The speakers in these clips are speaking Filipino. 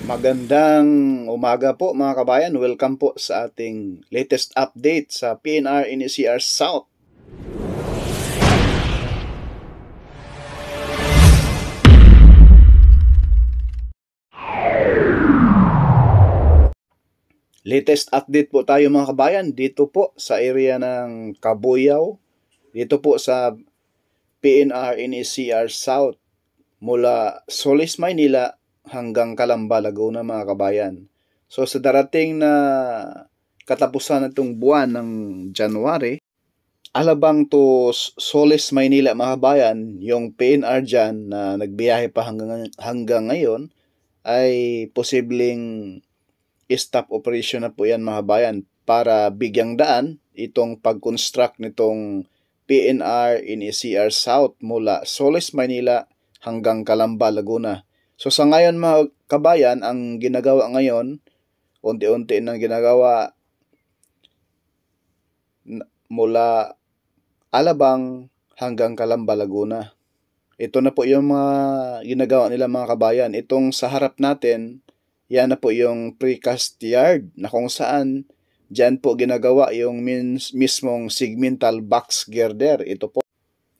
Magandang umaga po mga kabayan. Welcome po sa ating latest update sa PNR NSCR South. Latest update po tayo mga kabayan dito po sa area ng Cabuyao. Dito po sa PNR NSCR South mula Solis, Maynila hanggang Calamba, Laguna mga kabayan. So sa darating na katapusan itong buwan ng January, Alabang to Solis, Maynila mga kabayan, yung PNR dyan na nagbiyahe pa hanggang ngayon ay posibleng stop operation na po yan mga kabayan para bigyang daan itong pag-construct nitong PNR NSCR South mula Solis, Maynila hanggang Calamba, Laguna. So sa ngayon mga kabayan, ang ginagawa ngayon, unti-unti nang ginagawa mula Alabang hanggang Calamba, Laguna. Ito na po yung mga ginagawa nila mga kabayan. Itong sa harap natin, yan na po yung precast yard na kung saan dyan po ginagawa yung mismong segmental box girder. Ito po.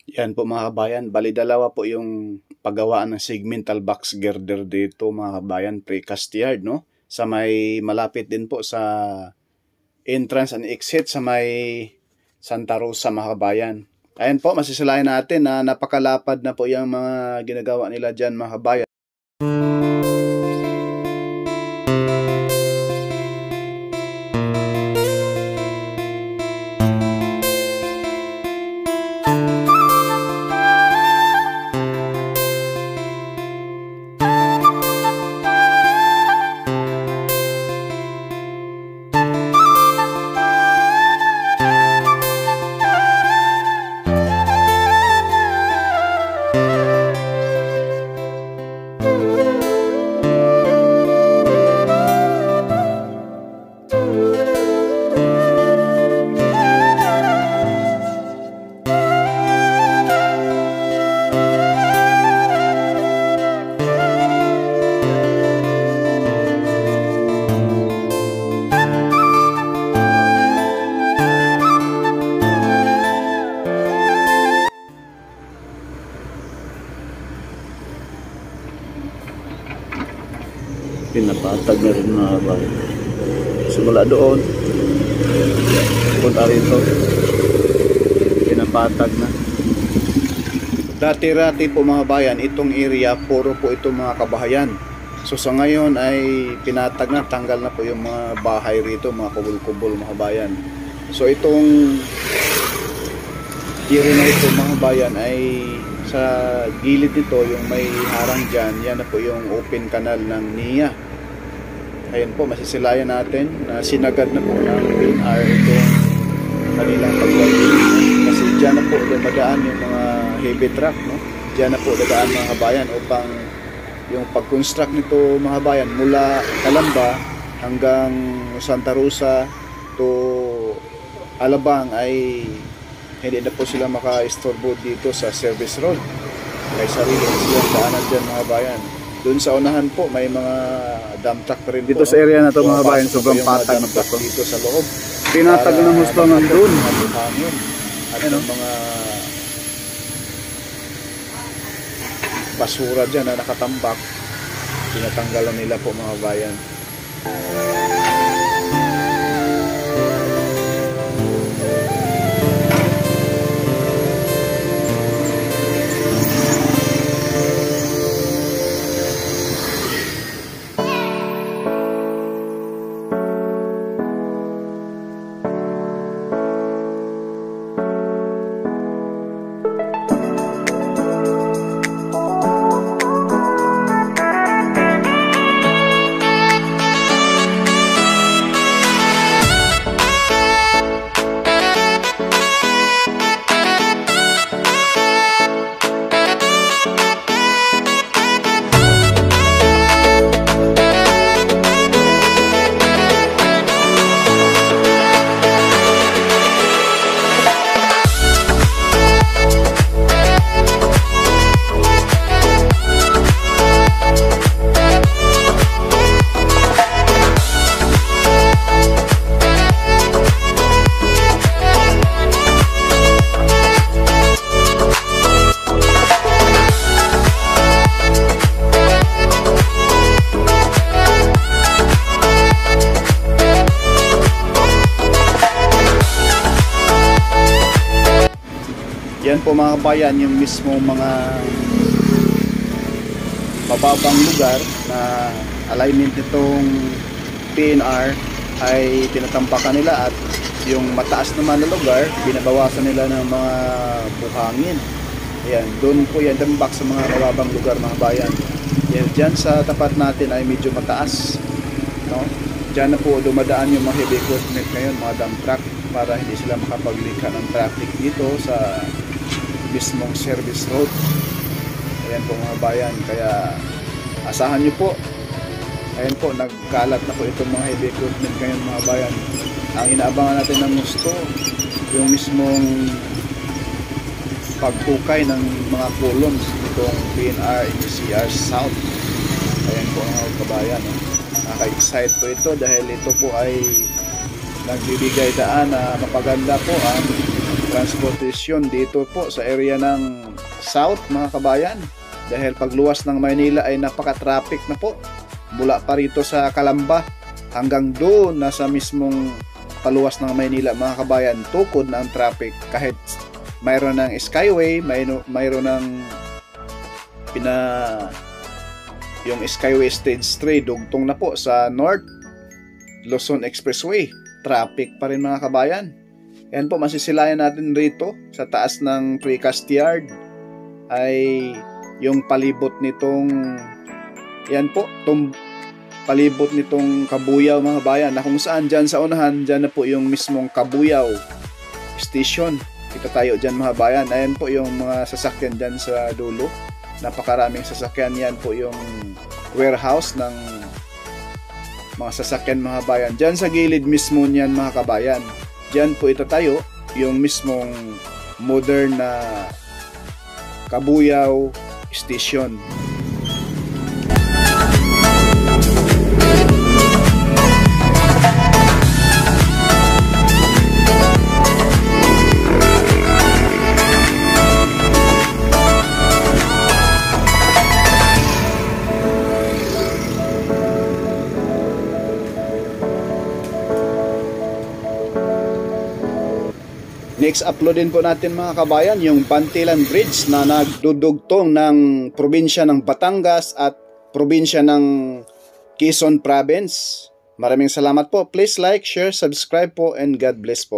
Yan po mga kabayan. Bali dalawa po yung paggawaan ng segmental box girder dito mga kabayan. Precast yard, no? Sa may malapit din po sa entrance and exit sa may Santa Rosa mga kabayan. Ayan po, masisilayan natin na napakalapad na po yung mga ginagawa nila dyan mga kabayan. Pinapatag na rin mga kabayan. Simula doon, punta rito, pinapatag na. Dati-rati po mga kabayan, itong area, puro po itong mga kabahayan. So sa ngayon ay pinatag na, tanggal na po yung mga bahay rito, mga kubol-kubol mga kabayan. So itong area na ito mga kabayan ay sa gilid nito, yung may harang dyan, yan na po yung open canal ng NIA. Ayan po, masisilayan natin na sinagad na po ng PNR itong kanilang pag-walking. Kasi dyan na po dumadaan yung mga heavy truck, no? Dyan na po dadaan mga kabayan upang yung pag-construct nito mga kabayan mula Calamba hanggang Santa Rosa to Alabang ay hindi na po sila maka-istorbo dito sa service road. May sarili silang daanan dyan mga bayan. Doon sa unahan po may mga dump truck rin dito po, sa area na to mga bayan, sobrang patag na po dito sa loob. Pinatag na gusto nga doon. At yung mga basura dyan na nakatambak, tinatanggalan nila po mga bayan. po mga kabayan, yung mismo mga mababang lugar na alignment nitong PNR ay tinatampakan nila, at yung mataas naman na lugar binabawasan nila ng mga buhangin. Ayan, doon po yan tambak sa mga mababang lugar mga bayan. Yan, dyan sa tapat natin ay medyo mataas, no? Dyan na po dumadaan yung mga heavy equipment ngayon, mga dump truck, para hindi sila makapaglika ng traffic dito sa mismong service road. Ayan po mga bayan, kaya asahan nyo po. Ayan po, nagkalat na po itong mga heavy equipment ngayon mga bayan. Ang inaabangan natin ng gusto, yung mismong pagtukay ng mga columns nitong PNR NCR South. Ayan po mga kabayan, nakaka-excite po ito dahil ito po ay nagbibigay daan na mapaganda po ang transportasyon dito po sa area ng South mga kabayan, dahil pagluwas ng Maynila ay napaka-traffic na po mula pa rito sa Calamba hanggang doon nasa mismong paluwas ng Maynila mga kabayan. Tukod na ang traffic, kahit mayroon ng skyway, mayroon ng yung skyway stage 3 dugtong na po sa North Luzon Expressway, traffic pa rin mga kabayan. Yan po, masisilayan natin rito sa taas ng precast yard ay yung palibot nitong palibot nitong Kabuyaw mga bayan, na kung saan dyan sa unahan, dyan na po yung mismong Kabuyaw station. Kita tayo dyan mga bayan. Ayan po yung mga sasakyan dyan sa dulo, napakaraming sasakyan. Yan po yung warehouse ng mga sasakyan mga bayan. Dyan sa gilid mismo niyan mga kabayan, dyan po itatayo yung mismong modern na Kabuyaw station. Next uploadin po natin mga kabayan yung Bantilan Bridge na nagdudugtong ng probinsya ng Batangas at probinsya ng Quezon Province. Maraming salamat po. Please like, share, subscribe po, and God bless po.